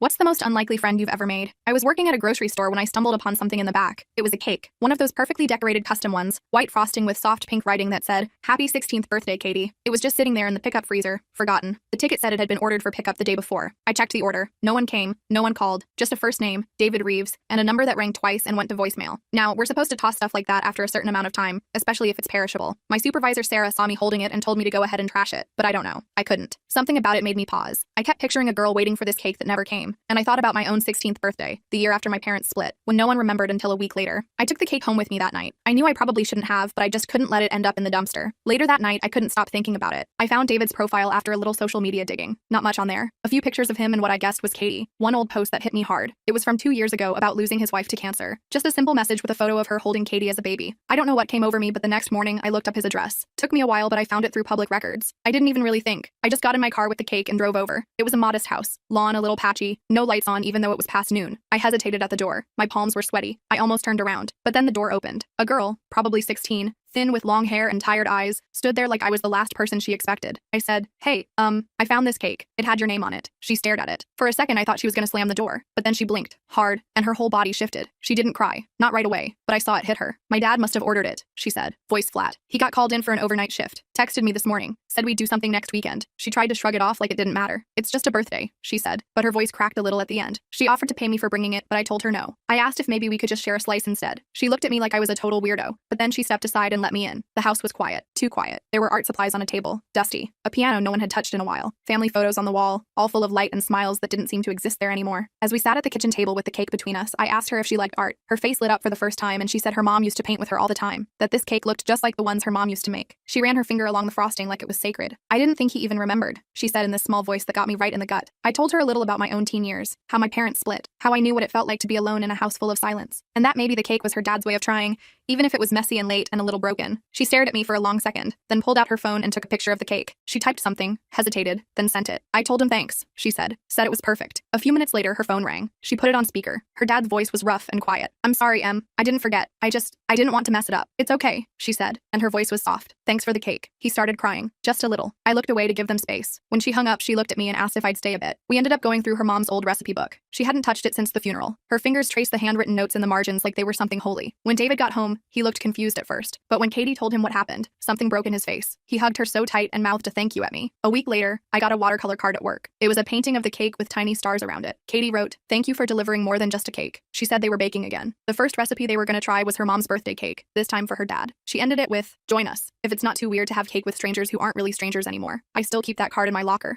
What's the most unlikely friend you've ever made? I was working at a grocery store when I stumbled upon something in the back. It was a cake. One of those perfectly decorated custom ones, white frosting with soft pink writing that said, "Happy 16th birthday, Katie." It was just sitting there in the pickup freezer, forgotten. The ticket said it had been ordered for pickup the day before. I checked the order. No one came, no one called, just a first name, David Reeves, and a number that rang twice and went to voicemail. Now, we're supposed to toss stuff like that after a certain amount of time, especially if it's perishable. My supervisor Sarah saw me holding it and told me to go ahead and trash it, but I don't know. I couldn't. Something about it made me pause. I kept picturing a girl waiting for this cake that never came, and I thought about my own 16th birthday, the year after my parents split, when no one remembered until a week later. I took the cake home with me that night. I knew I probably shouldn't have, but I just couldn't let it end up in the dumpster. Later that night, I couldn't stop thinking about it. I found David's profile after a little social media digging. Not much on there. A few pictures of him and what I guessed was Katie. One old post that hit me hard. It was from 2 years ago about losing his wife to cancer. Just a simple message with a photo of her holding Katie as a baby. I don't know what came over me, but the next morning, I looked up his address. Took me a while, but I found it through public records. I didn't even really think. I just got in my car with the cake and drove over. It was a modest house. Lawn a little patchy. No lights on even though it was past noon. I hesitated at the door. My palms were sweaty. I almost turned around. But then the door opened. A girl, probably 16, thin with long hair and tired eyes, stood there like I was the last person she expected. I said, "Hey, I found this cake. It had your name on it." She stared at it. For a second, I thought she was gonna slam the door, but then she blinked, hard, and her whole body shifted. She didn't cry. Not right away, but I saw it hit her. "My dad must have ordered it," she said, voice flat. "He got called in for an overnight shift. Texted me this morning. Said we'd do something next weekend." She tried to shrug it off like it didn't matter. "It's just a birthday," she said, but her voice cracked a little at the end. She offered to pay me for bringing it, but I told her no. I asked if maybe we could just share a slice instead. She looked at me like I was a total weirdo, but then she stepped aside and let me in. The house was quiet, too quiet. There were art supplies on a table, dusty, a piano no one had touched in a while, family photos on the wall, all full of light and smiles that didn't seem to exist there anymore. As we sat at the kitchen table with the cake between us, I asked her if she liked art. Her face lit up for the first time, and she said her mom used to paint with her all the time, that this cake looked just like the ones her mom used to make. She ran her finger along the frosting like it was sacred. "I didn't think he even remembered," she said in this small voice that got me right in the gut. I told her a little about my own teen years, how my parents split, how I knew what it felt like to be alone in a house full of silence, and that maybe the cake was her dad's way of trying, even if it was messy and late and a little broken. She stared at me for a long second, then pulled out her phone and took a picture of the cake. She typed something, hesitated, then sent it. "I told him thanks," she said it was perfect. A few minutes later, her phone rang. She put it on speaker. Her dad's voice was rough and quiet. "I'm sorry, Em. I didn't forget. I didn't want to mess it up." "It's okay," she said, and her voice was soft. "Thanks for the cake." He started crying, just a little. I looked away to give them space. When she hung up, she looked at me and asked if I'd stay a bit. We ended up going through her mom's old recipe book. She hadn't touched it since the funeral. Her fingers traced the handwritten notes in the margins like they were something holy. When David got home, he looked confused at first. But when Katie told him what happened, something broke in his face. He hugged her so tight and mouthed a thank you at me. A week later, I got a watercolor card at work. It was a painting of the cake with tiny stars around it. Katie wrote, "Thank you for delivering more than just a cake." She said they were baking again. The first recipe they were going to try was her mom's birthday cake, this time for her dad. She ended it with, "Join us, if it's not too weird to have cake with strangers who aren't really strangers anymore." I still keep that card in my locker.